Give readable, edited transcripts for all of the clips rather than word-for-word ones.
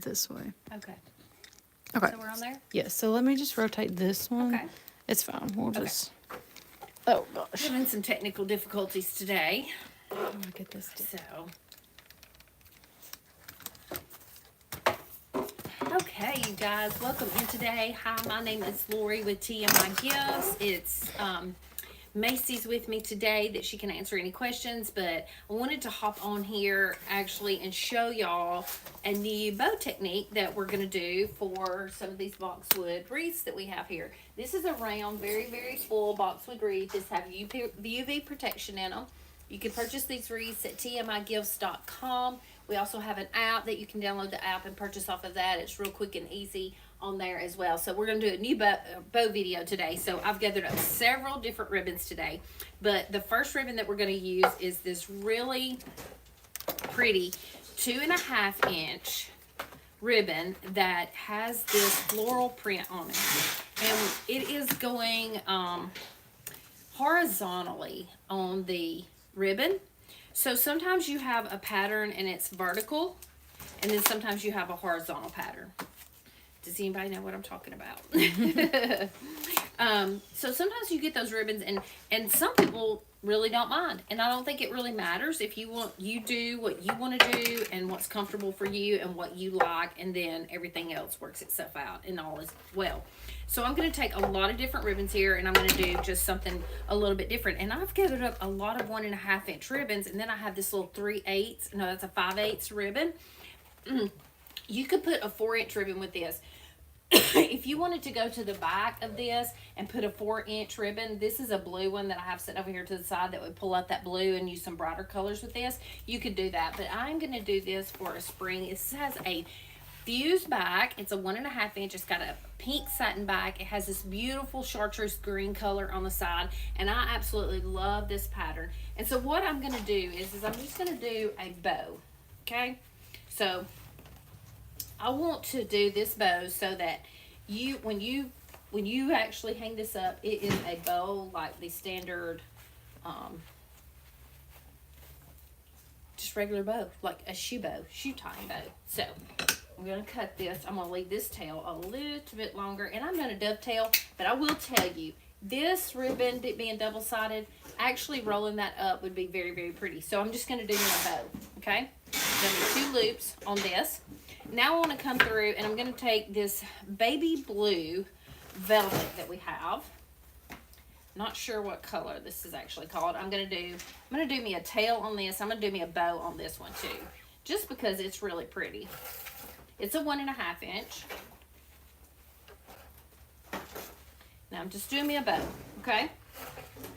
it this way. Okay. Okay. So we're on there? Yes, so let me just rotate this one. Okay. It's fine. We'll just... Oh, gosh. Having some technical difficulties today. I'm going to get this down. So. Okay, you guys, welcome in today. Hi, my name is Lori with TMI Gifts. It's Macy's with me today that she can answer any questions, but I wanted to hop on here actually and show y'all a new bow technique that we're going to do for some of these boxwood wreaths that we have here. This is a round, very, very full boxwood wreath. This have UV protection in them. You can purchase these wreaths at tmigifts.com. We also have an app that you can download the app and purchase off of that. It's real quick and easy on there as well. So we're going to do a new bow video today. So I've gathered up several different ribbons today. But the first ribbon that we're going to use is this really pretty 2.5 inch ribbon that has this floral print on it. And it is going horizontally on the ribbon. So sometimes you have a pattern and it's vertical, and then sometimes you have a horizontal pattern. Does anybody know what I'm talking about? So sometimes you get those ribbons, and some people really don't mind, and I don't think it really matters. If you do what you want to do and what's comfortable for you and what you like, and then everything else works itself out and all is well. So I'm going to take a lot of different ribbons here, and I'm going to do just something a little bit different. And I've gathered up a lot of 1.5 inch ribbons, and then I have this little 3/8, no, that's a 5/8 ribbon. You could put a 4-inch ribbon with this. If you wanted to go to the back of this and put a 4-inch ribbon, this is a blue one that I have sitting over here to the side that would pull out that blue and use some brighter colors with this. You could do that, but I'm going to do this for a spring. It has a fused back. It's a 1.5 inch. It's got a pink satin back. It has this beautiful chartreuse green color on the side, and I absolutely love this pattern. And so what I'm going to do is I'm just going to do a bow. Okay, so I want to do this bow so that when you actually hang this up, it is a bow like the standard, just regular bow, like a shoe tying bow. So I'm going to cut this. I'm going to leave this tail a little bit longer, and I'm going to dovetail, but I will tell you, this ribbon being double-sided, actually rolling that up would be very, very pretty. So I'm just going to do a bow, okay? I'm going to do 2 loops on this. Now I want to come through, and I'm going to take this baby blue velvet that we have. Not sure what color this is actually called. I'm going to do me a tail on this. I'm going to do me a bow on this one too, just because it's really pretty. It's a 1.5 inch. Now I'm just doing me a bow, okay?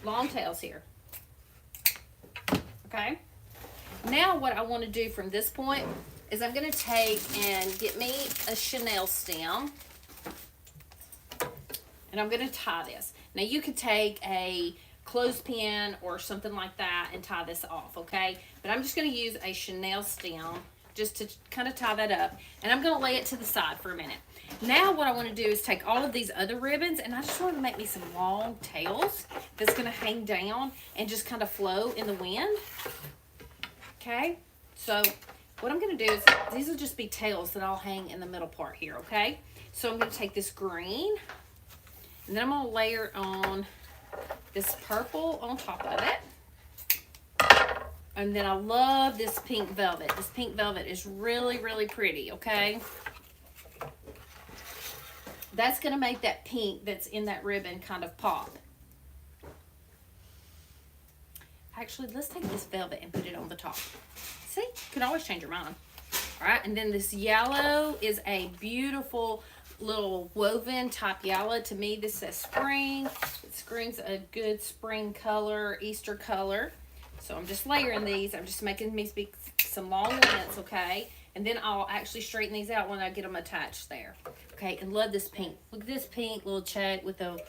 Long tails here. Okay? Now what I want to do from this point is I'm going to take and get me a chenille stem, and I'm going to tie this. Now you could take a clothespin or something like that and tie this off, okay? But I'm just going to use a chenille stem just to kind of tie that up, and I'm going to lay it to the side for a minute. Now what I want to do is take all of these other ribbons, and I just want to make me some long tails that's going to hang down and just kind of flow in the wind. Okay, so what I'm going to do is, these will just be tails that I'll hang in the middle part here, okay? So I'm going to take this green, and then I'm going to layer on this purple on top of it. And then I love this pink velvet. This pink velvet is really, really pretty, okay? That's going to make that pink that's in that ribbon kind of pop. Actually, let's take this velvet and put it on the top. See? You can always change your mind. All right, and then this yellow is a beautiful little woven type yellow. To me, this says spring. It screams a good spring color, Easter color. So I'm just layering these. I'm just making me some long lengths, okay? And then I'll actually straighten these out when I get them attached there. Okay, and love this pink. Look at this pink little check with the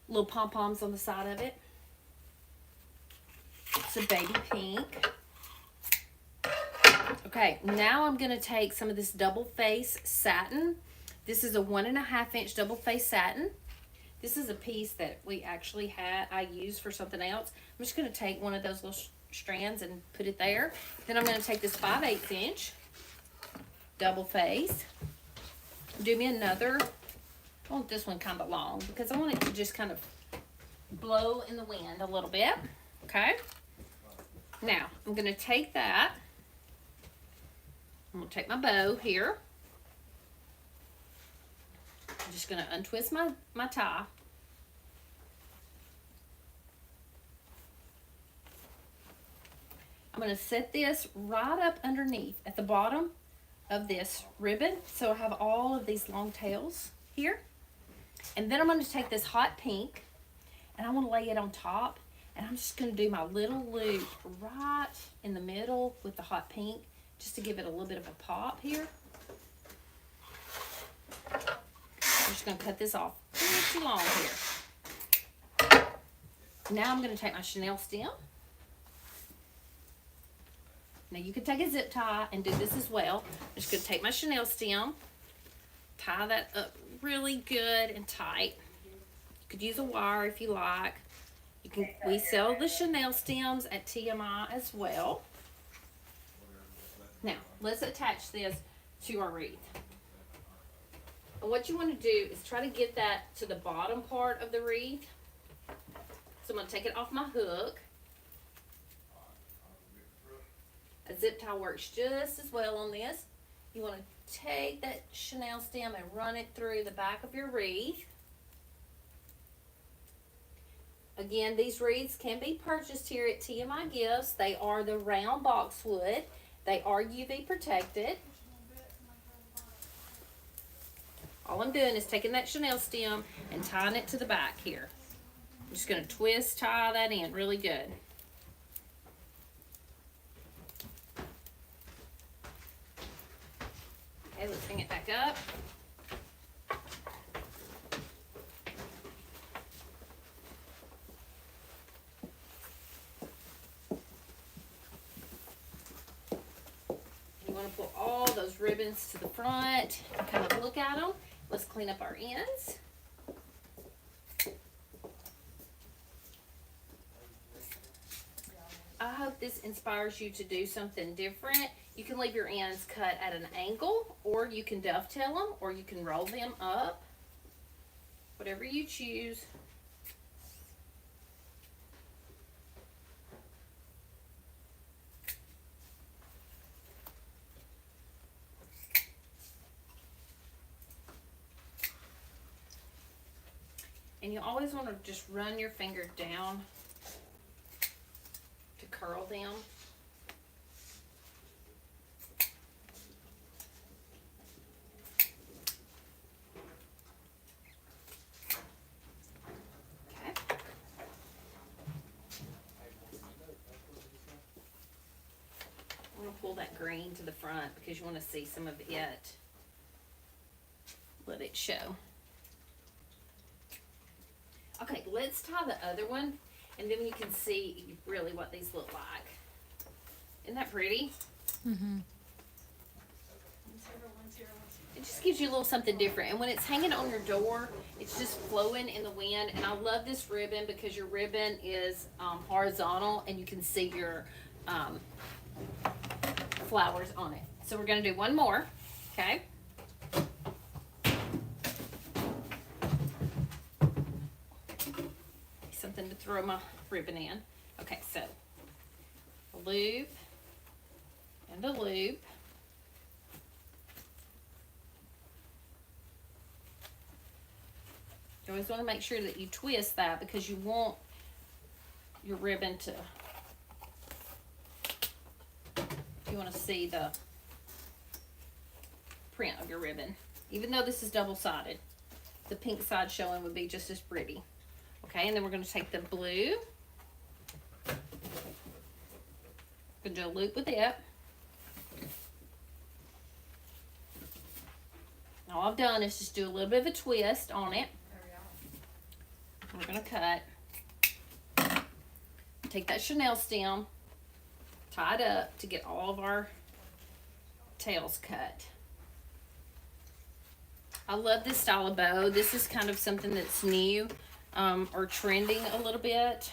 little pom-poms on the side of it. It's a baby pink. Okay, now I'm going to take some of this double face satin. This is a 1.5 inch double face satin. This is a piece that we actually I used for something else. I'm just going to take one of those little strands and put it there. Then I'm going to take this 5/8 inch double face. Do me another. I want this one kind of long because I want it to just kind of blow in the wind a little bit. Okay. Now I'm going to take that. I'm going to take my bow here. I'm just going to untwist my tie. I'm going to set this right up underneath at the bottom of this ribbon. So I have all of these long tails here. And then I'm going to take this hot pink and I want to lay it on top. And I'm just going to do my little loop right in the middle with the hot pink just to give it a little bit of a pop here. I'm just going to cut this off too long here. Now I'm going to take my chenille stem. Now you can take a zip tie and do this as well. I'm just going to take my chenille stem, tie that up really good and tight. You could use a wire if you like. We sell the chenille stems at TMI as well. Now let's attach this to our wreath. And what you want to do is try to get that to the bottom part of the wreath. So I'm going to take it off my hook. A zip tie works just as well on this. You want to take that chenille stem and run it through the back of your wreath. Again, these wreaths can be purchased here at TMI Gifts. They are the round boxwood. They are UV protected. All I'm doing is taking that chenille stem and tying it to the back here. I'm just going to twist, tie that in really good. Okay, let's bring it back up. You want to pull all those ribbons to the front and kind of look at them. Let's clean up our ends. I hope this inspires you to do something different. You can leave your ends cut at an angle, or you can dovetail them, or you can roll them up. Whatever you choose. And you always want to just run your finger down to curl them. Okay. I'm going to pull that green to the front because you want to see some of it. Let it show. Okay, let's tie the other one, and then you can see really what these look like. Isn't that pretty? Mm-hmm. It just gives you a little something different. And when it's hanging on your door, it's just flowing in the wind. And I love this ribbon because your ribbon is horizontal, and you can see your flowers on it. So we're going to do one more, okay? Something to throw my ribbon in. Okay, so a loop and a loop. You always want to make sure that you twist that because you want your ribbon to, you want to see the print of your ribbon. Even though this is double-sided, the pink side showing would be just as pretty. Okay, and then we're going to take the blue. We're going to do a loop with it. Now all I've done is just do a little bit of a twist on it. We're going to cut. Take that chenille stem, tie it up to get all of our tails cut. I love this style of bow. This is kind of something that's new. Or trending a little bit.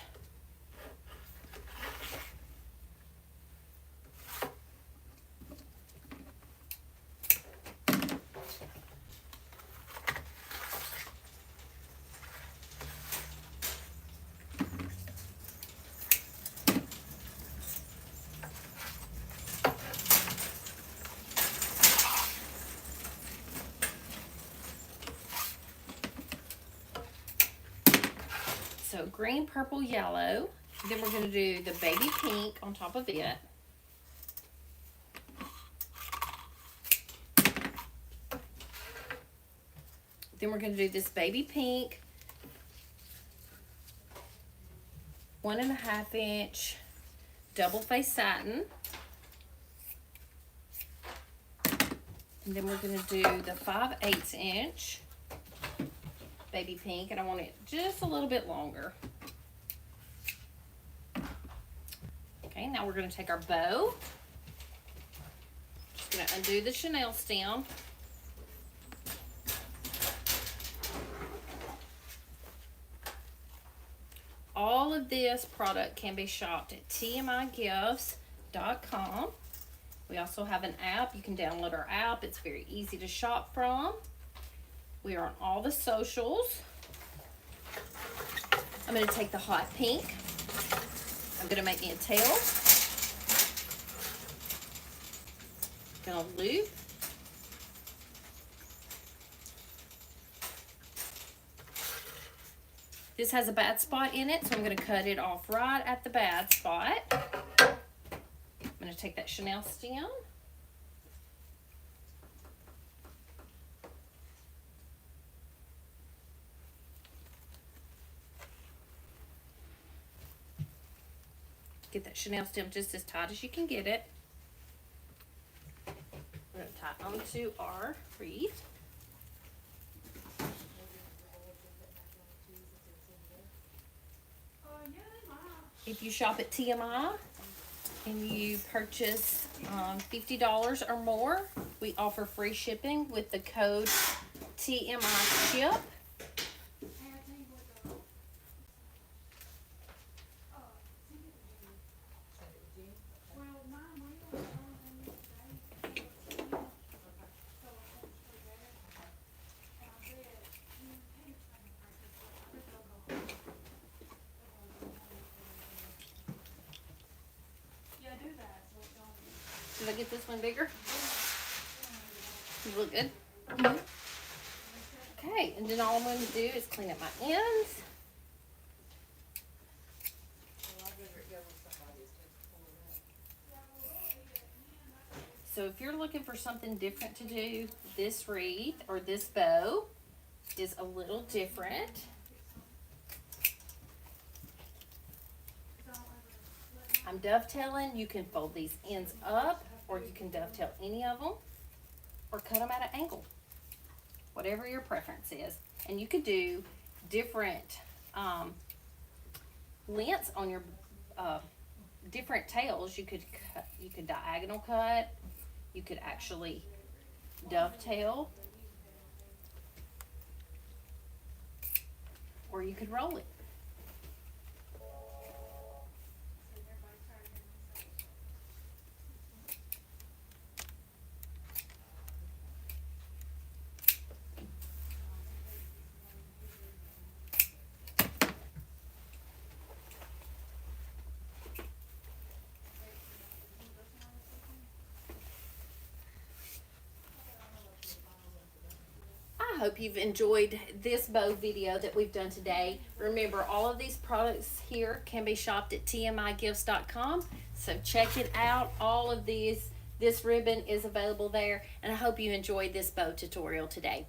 So green, purple, yellow. Then we're going to do the baby pink on top of it. Then we're going to do this baby pink 1.5 inch double face satin. And then we're going to do the 5/8 inch baby pink, and I want it just a little bit longer. Okay, now we're going to take our bow. Just going to undo the chenille stem. All of this product can be shopped at TMIGifts.com. We also have an app. You can download our app. It's very easy to shop from. We are on all the socials. I'm going to take the hot pink. I'm going to make me a tail. Going to loop. This has a bad spot in it, so I'm going to cut it off right at the bad spot. I'm going to take that chenille stem. Get that chenille stem just as tight as you can get it. We're going to tie onto our wreath. If you shop at TMI and you purchase $50 or more, we offer free shipping with the code TMI SHIP. Did I get this one bigger? You look good? Mm-hmm. Okay, and then all I'm going to do is clean up my ends. So if you're looking for something different to do, this wreath or this bow is a little different. I'm dovetailing. You can fold these ends up, or you can dovetail any of them, or cut them at an angle, whatever your preference is. And you could do different lengths on your different tails. You could cut, you could diagonal cut, you could actually dovetail, or you could roll it. I hope you've enjoyed this bow video that we've done today. Remember, all of these products here can be shopped at TMIGifts.com. So check it out. All of this ribbon is available there. And I hope you enjoyed this bow tutorial today.